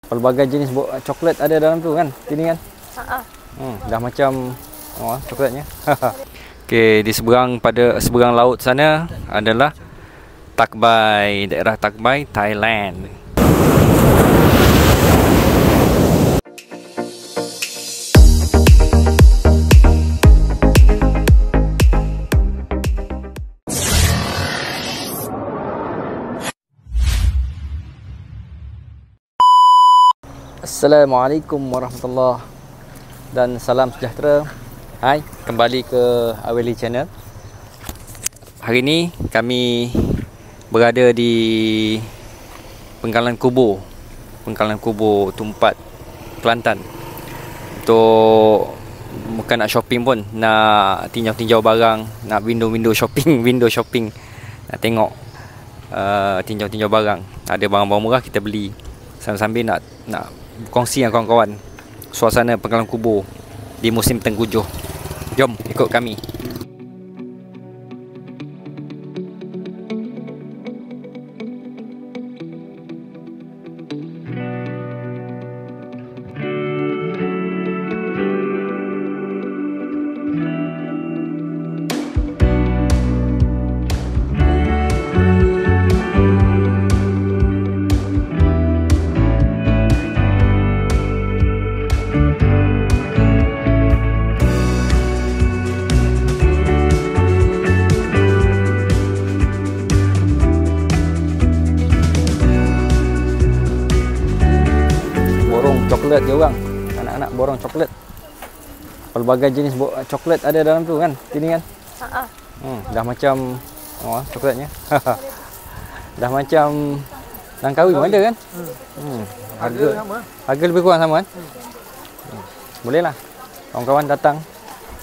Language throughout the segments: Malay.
Pelbagai jenis coklat ada dalam tu kan? Sini kan? Dah macam coklatnya. Okey, di seberang laut sana adalah Tak Bai, daerah Tak Bai, Thailand. Assalamualaikum warahmatullahi dan salam sejahtera. Hai, kembali ke Aweli Channel. Hari ni kami berada di Pengkalan Kubur Tumpat, Kelantan. Untuk bukan nak shopping pun, nak tinjau-tinjau barang, nak window shopping, nak tengok tinjau-tinjau barang. Ada barang-barang murah kita beli. Sambil nak kongsi dengan kawan-kawan suasana Pengkalan Kubur di musim Tengkujuh. Jom ikut kami. Coklat dia orang, anak-anak borong coklat. Pelbagai jenis coklat ada dalam tu kan? Sini kan? Dah macam coklatnya. Dah macam Langkawi pun ada kan? Harga lebih kurang sama kan? Boleh lah kawan-kawan datang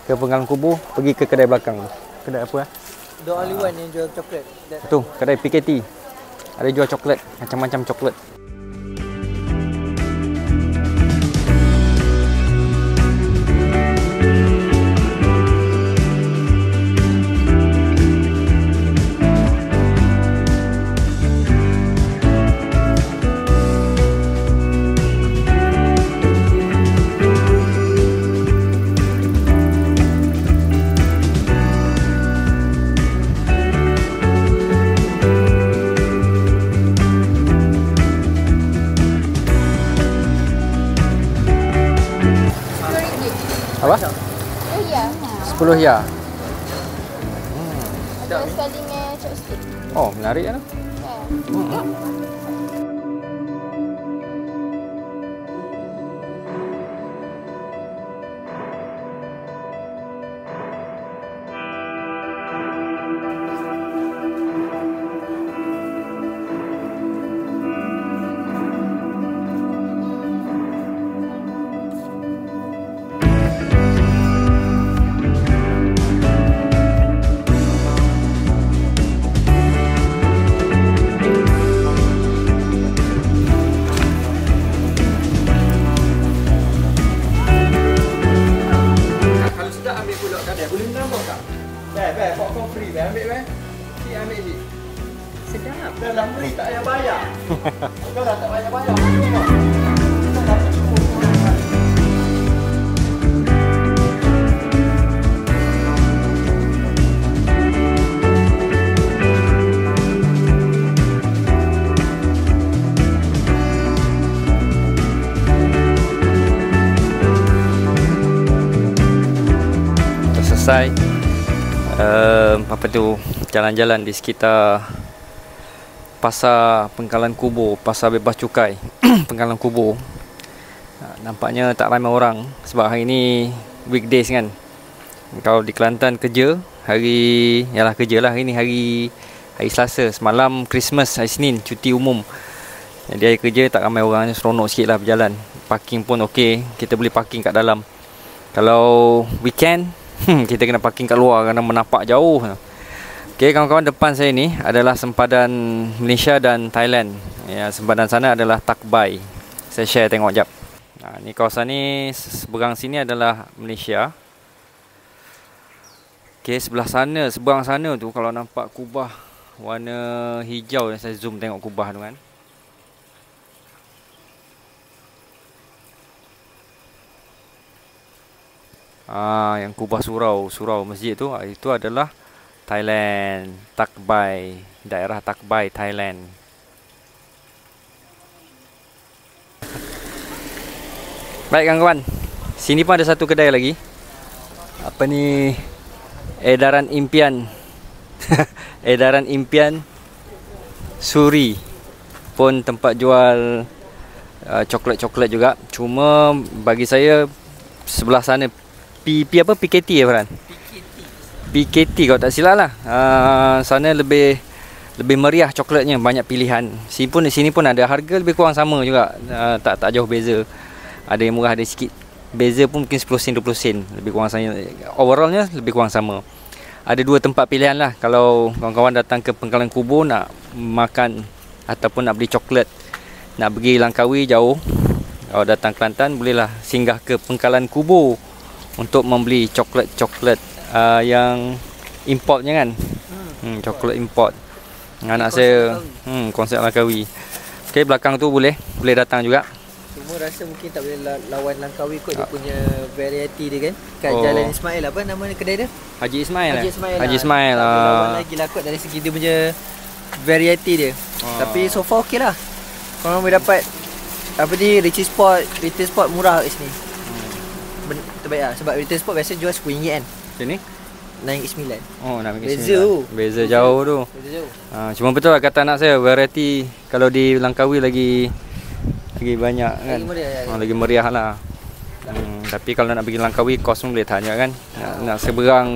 ke Pengkalan Kubur, pergi ke kedai belakang. Kedai apa? The only one yang jual coklat. Tu, kedai PKT. Ada jual coklat, macam-macam coklat. Apa? 10 ya. Ada sekali dengan chopstick. Oh, menarik kan? Popcorn free, ambil si ambil si. Sedap. Dalam free tak payah bayar. Kau dah tak payah bayar. Dah selesai. Apa tu, jalan-jalan di sekitar pasar Pengkalan Kubur, pasar bebas cukai Pengkalan Kubur. Nampaknya tak ramai orang sebab hari ni weekdays kan. Kalau di Kelantan kerja, hari ni hari Selasa, semalam Christmas, hari Senin cuti umum. Jadi hari kerja tak ramai orang, seronok sikit lah berjalan. Parking pun okey, kita boleh parking kat dalam. Kalau weekend kita kena parking kat luar kerana menapak jauh. Okey kawan-kawan, depan saya ni adalah sempadan Malaysia dan Thailand. Ya, sempadan sana adalah Tak Bai. Saya share tengok jap. Ni kawasan ni, seberang sini adalah Malaysia. Okey, seberang sana tu kalau nampak kubah warna hijau, saya zoom tengok kubah tu kan. Yang kubah surau masjid tu, itu adalah Thailand, Tak Bai, daerah Tak Bai, Thailand. Baik kawan-kawan, sini pun ada satu kedai lagi. Apa ni? Edaran Impian. Edaran Impian Suri. Pun tempat jual coklat-coklat juga. Cuma bagi saya sebelah sana PKT Farhan? PKT kalau tak silap lah. Sana lebih meriah coklatnya, banyak pilihan. Sini pun ada, harga lebih kurang sama juga. Tak jauh beza. Ada yang murah, ada sikit beza pun, mungkin 10 sen 20 sen lebih kurang sama. Overallnya lebih kurang sama. Ada dua tempat pilihan lah kalau kawan-kawan datang ke Pengkalan Kubo nak makan ataupun nak beli coklat, nak pergi Langkawi jauh. Kalau datang Kelantan, bolehlah singgah ke Pengkalan Kubo untuk membeli coklat-coklat yang importnya kan. Coklat import. Anak saya konsep Langkawi. Okey, belakang tu boleh datang juga. Cuma rasa mungkin tak boleh lawan Langkawi kot, dia punya variety dia kan. Kat Jalan Ismail, apa nama kedai dia? Haji Ismail. Haji Ismail. Lawan lagi lah kot dari segi dia punya variety dia. Tapi so far okey lah. Korang boleh dapat apa ni, retail spot murah kat sini. Terbaik lah. Sebab retail spot biasa jual RM10 kan. Sini RM9. Oh, RM9. Beza jauh tu. Beza jauh. Cuma betul lah kata anak saya, variety kalau di Langkawi lagi banyak kan. Lagi meriah lah. Tapi kalau nak pergi Langkawi, kos pun boleh tanya kan. Nak seberang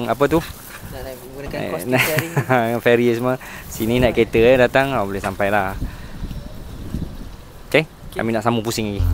apa tu? Nak menggunakan kos sharing. Ferry semua. Sini naik kereta datang, boleh sampai lah. Okay, kami nak sambung pusing lagi.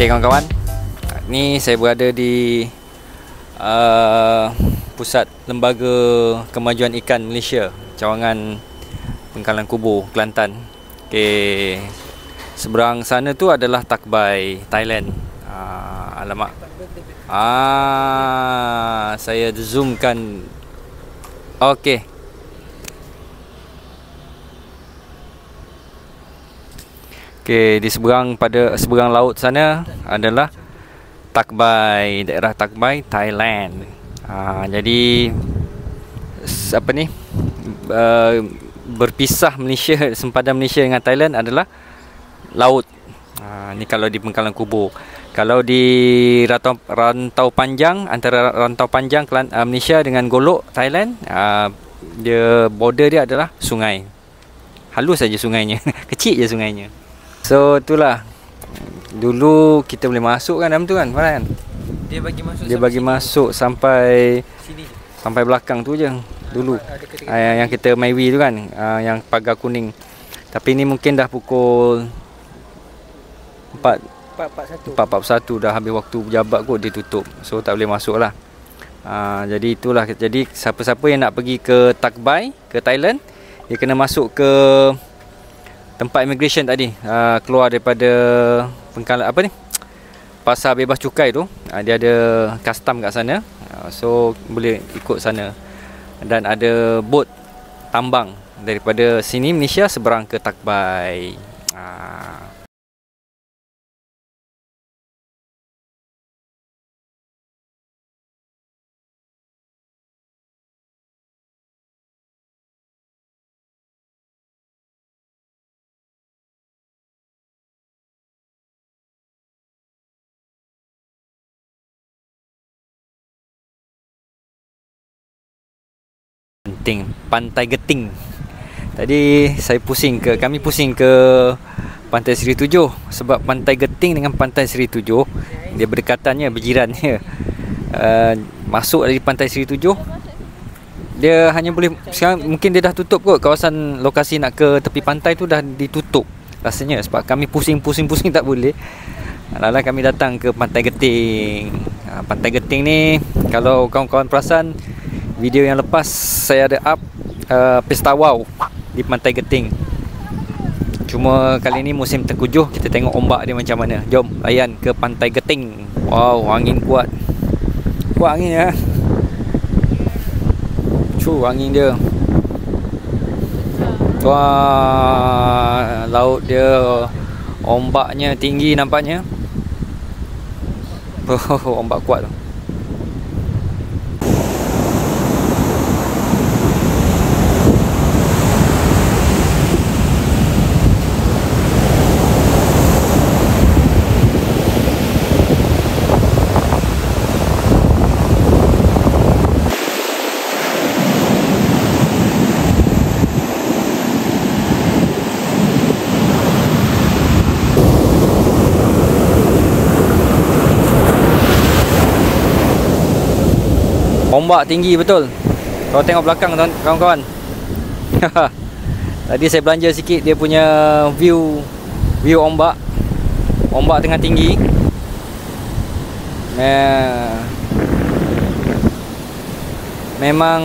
Okay kawan-kawan, ni saya berada di Pusat Lembaga Kemajuan Ikan Malaysia, Cawangan Pengkalan Kubo, Kelantan. Okay, seberang sana tu adalah Tak Bai, Thailand. Alamak, saya zoomkan. Okay, di seberang laut sana adalah Tak Bai, daerah Tak Bai, Thailand. Jadi apa ni, berpisah Malaysia, sempadan Malaysia dengan Thailand adalah laut. Ni kalau di Pengkalan Kubo. Kalau di rantau panjang, antara rantau panjang Malaysia dengan Golok Thailand, dia border dia adalah sungai. Halus saja sungainya, kecil je sungainya. So itulah, dulu kita boleh masuk kan dalam tu kan, Farhan? Dia bagi masuk sampai sini, sampai belakang tu je dulu. Yang kita Maiwi tu kan, yang pagar kuning. Tapi ni mungkin dah pukul 4.41 dah habis waktu pejabat kot, dia tutup. So tak boleh masuk lah. Jadi itulah, jadi siapa-siapa yang nak pergi ke Tak Bai, ke Thailand, dia kena masuk ke tempat immigration tadi, keluar daripada Pengkalan apa ni, Pasar Bebas Cukai tu. Dia ada custom kat sana, so boleh ikut sana. Dan ada bot tambang daripada sini Malaysia seberang ke Tak Bai. Pantai Geting. Tadi kami pusing ke Pantai Seri Tujuh. Sebab Pantai Geting dengan Pantai Seri Tujuh, dia berdekatannya, berjirannya. Masuk dari Pantai Seri Tujuh, Dia hanya boleh sekarang mungkin dia dah tutup kot. Kawasan lokasi nak ke tepi pantai tu dah ditutup rasanya sebab kami pusing tak boleh. Lala kami datang ke Pantai Geting. Pantai Geting ni kalau kawan-kawan perasan video yang lepas saya ada up pesta wow di Pantai Geting. Cuma kali ni musim tengkujuh, kita tengok ombak dia macam mana. Jom layan ke Pantai Geting. Wow, angin kuat. Kuat angin ya. Angin dia. Wah, laut dia, ombaknya tinggi nampaknya. Ombak kuat tu. Ombak tinggi betul. Kalau tengok belakang kawan-kawan. Tadi saya belanja sikit dia punya view ombak. Ombak tengah tinggi. Memang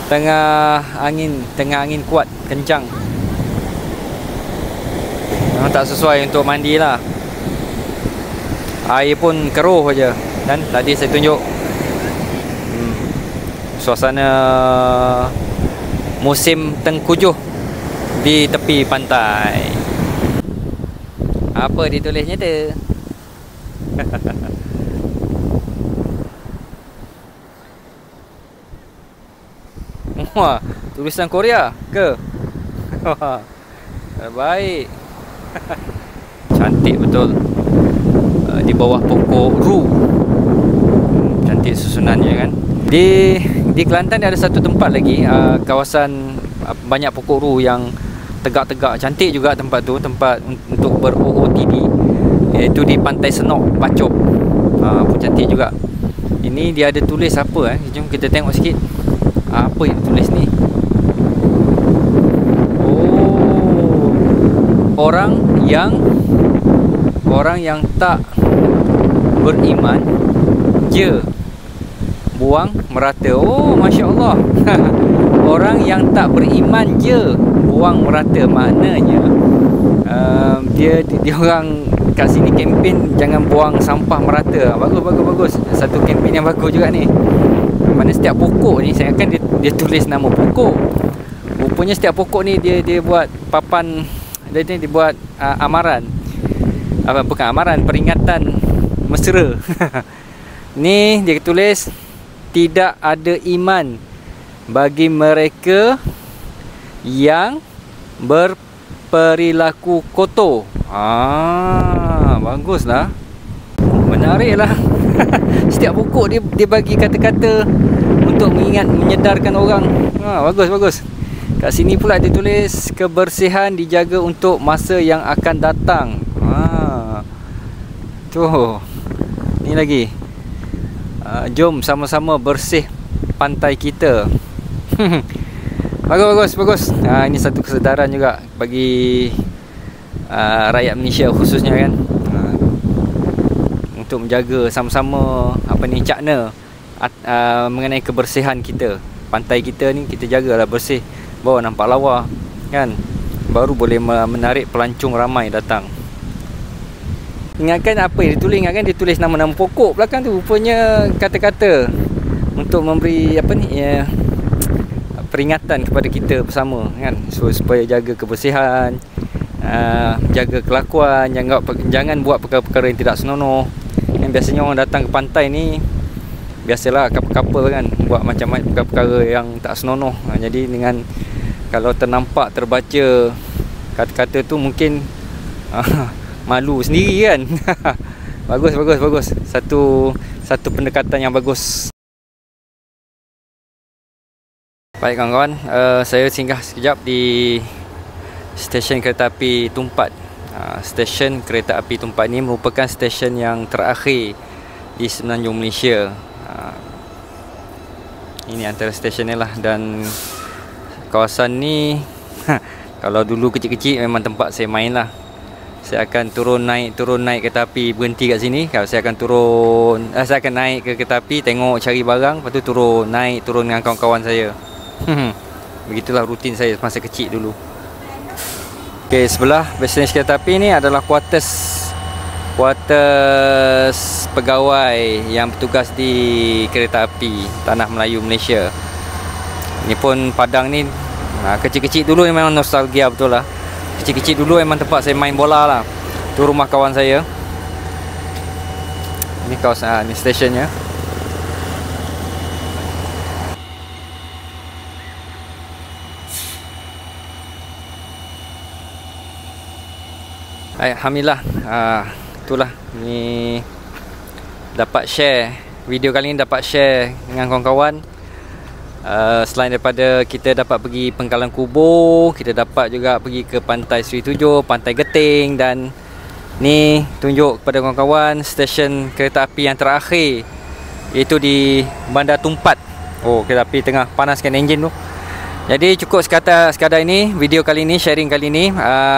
tengah angin kuat, kencang. Memang tak sesuai untuk mandi lah. Air pun keruh aja. Dan tadi saya tunjuk suasana musim tengkujuh di tepi pantai. Apa ditulisnya tu? Wah, tulisan Korea ke? Baik. Cantik betul. Di bawah pokok ru. Cantik susunannya kan. Di Kelantan ada satu tempat lagi, kawasan banyak pokok ru yang tegak-tegak. Cantik juga tempat tu, tempat untuk ber-OOTD, iaitu di Pantai Senok, Pacok. Pun cantik juga. Ini dia ada tulis apa jom kita tengok sikit. Apa yang tulis ni? Oh, orang yang tak beriman je buang merata. Oh, Masya Allah. Orang yang tak beriman je buang merata. Maknanya dia orang kat sini kempen jangan buang sampah merata. Bagus. Satu kempen yang bagus juga ni. Mana setiap pokok ni saya akan dia tulis nama pokok. Rupanya setiap pokok ni dia buat papan, dia buat amaran. Bukan amaran, peringatan mesra. Ni dia tulis tidak ada iman bagi mereka yang berperilaku kotor. Baguslah. Menariklah. Setiap pokok dia bagi kata-kata untuk menyedarkan orang. Bagus. Kat sini pula dia tulis kebersihan dijaga untuk masa yang akan datang. Tuh. Ni lagi. Jom sama-sama bersih pantai kita. Bagus. Ini satu kesedaran juga bagi rakyat Malaysia khususnya kan. Untuk menjaga sama-sama cakna mengenai kebersihan kita. Pantai kita ni kita jagalah bersih. Bawa nampak lawa kan. Baru boleh menarik pelancong ramai datang. Ingatkan apa yang ditulis, dia tulis nama-nama pokok belakang tu. Rupanya kata-kata untuk memberi peringatan kepada kita bersama kan. So, supaya jaga kebersihan, jaga kelakuan, jangan buat perkara-perkara yang tidak senonoh. Yang biasanya orang datang ke pantai ni biasalah couple kan buat macam-macam perkara-perkara yang tak senonoh. Jadi dengan kalau terbaca kata-kata tu mungkin malu sendiri kan. Bagus. Satu pendekatan yang bagus. Baik kawan-kawan, saya singgah sekejap di stesen kereta api Tumpat. Stesen kereta api Tumpat ni merupakan stesen yang terakhir di Semenanjung Malaysia. Ini antara stesen ni lah. Dan kawasan ni kalau dulu kecil-kecil memang tempat saya main lah. Saya akan turun naik kereta api, berhenti kat sini. Kalau saya akan saya akan naik ke kereta api, tengok cari barang, lepas tu turun dengan kawan-kawan saya. Begitulah rutin saya masa kecil dulu. Okey, sebelah basinage kereta api ni adalah quarters pegawai yang bertugas di kereta api Tanah Melayu Malaysia. Ini pun padang ni kecil-kecil dulu memang nostalgia betul lah. Kecil-kecil dulu memang tempat saya main bola lah. Tu rumah kawan saya. Ini kawasan ni stationnya. Alhamdulillah, itulah ni dapat share video kali ni, dapat share dengan kawan-kawan. Selain daripada kita dapat pergi Pengkalan Kubur, kita dapat juga pergi ke Pantai Seri Tujuh, Pantai Geting, dan ni tunjuk kepada kawan-kawan stesen kereta api yang terakhir, iaitu di Bandar Tumpat. Oh, kereta api tengah panaskan enjin tu. Jadi cukup sekadar ini video kali ini, sharing kali ini.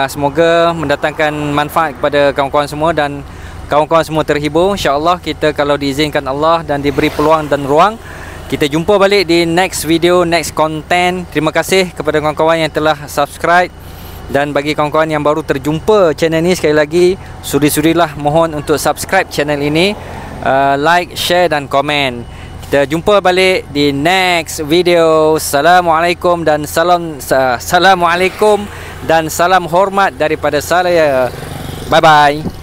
Semoga mendatangkan manfaat kepada kawan-kawan semua dan kawan-kawan semua terhibur. InsyaAllah kita kalau diizinkan Allah dan diberi peluang dan ruang, kita jumpa balik di next video, next content. Terima kasih kepada kawan-kawan yang telah subscribe. Dan bagi kawan-kawan yang baru terjumpa channel ini, sekali lagi sudi-sudilah mohon untuk subscribe channel ini, like, share dan komen. Kita jumpa balik di next video. Assalamualaikum dan salam hormat daripada saya. Bye bye.